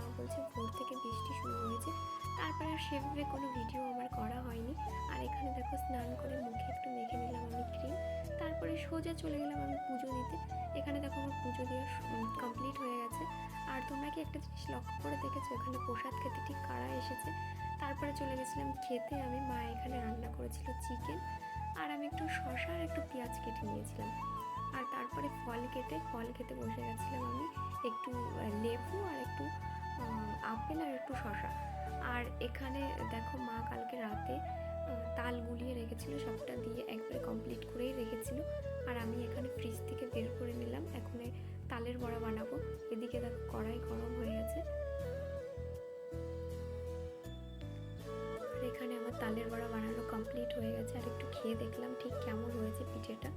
মা বলছে ভোর থেকে বৃষ্টি শুরু হয়েছে। তারপরে আর সেভাবে কোনো ভিডিও আমার করা হয়নি। আর এখানে দেখো স্নান করে মুখে একটু মেখে নিলাম আমি ক্রিম, তারপরে সোজা চলে গেলাম আমি পুজো দিতে। এখানে দেখো আমার পুজো দেওয়া কমপ্লিট হয়ে গেছে। আর তোমরা কি একটা জিনিস লক্ষ্য করে দেখেছো এখানে প্রসাদ খেতে ঠিক কারা এসেছে? তারপরে চলে গেছিলাম খেতে আমি। মা এখানে রান্না করেছিল চিকেন, আর আমি একটু শসা আর একটু পেঁয়াজ কেটে নিয়েছিলাম। আর তারপরে ফল খেতে বসে গেছিলাম আমি। একটু লেবু আর একটু আপেল আর একটু শসা। আর এখানে দেখো মা কালকে রাতে তাল গুলিয়ে রেখেছিল, সবটা দিয়ে একবারে কমপ্লিট করেই রেখেছিল। আর আমি এখানে ফ্রিজ থেকে বের করে নিলাম, এখন তালের বড়া বানাবো। এদিকে দেখো কড়াই গরম হয়ে গেছে, আর এখানে আমার তালের বড়া বানানো কমপ্লিট হয়ে গেছে। আর একটু খেয়ে দেখলাম ঠিক কেমন হয়েছে পিঠেটা।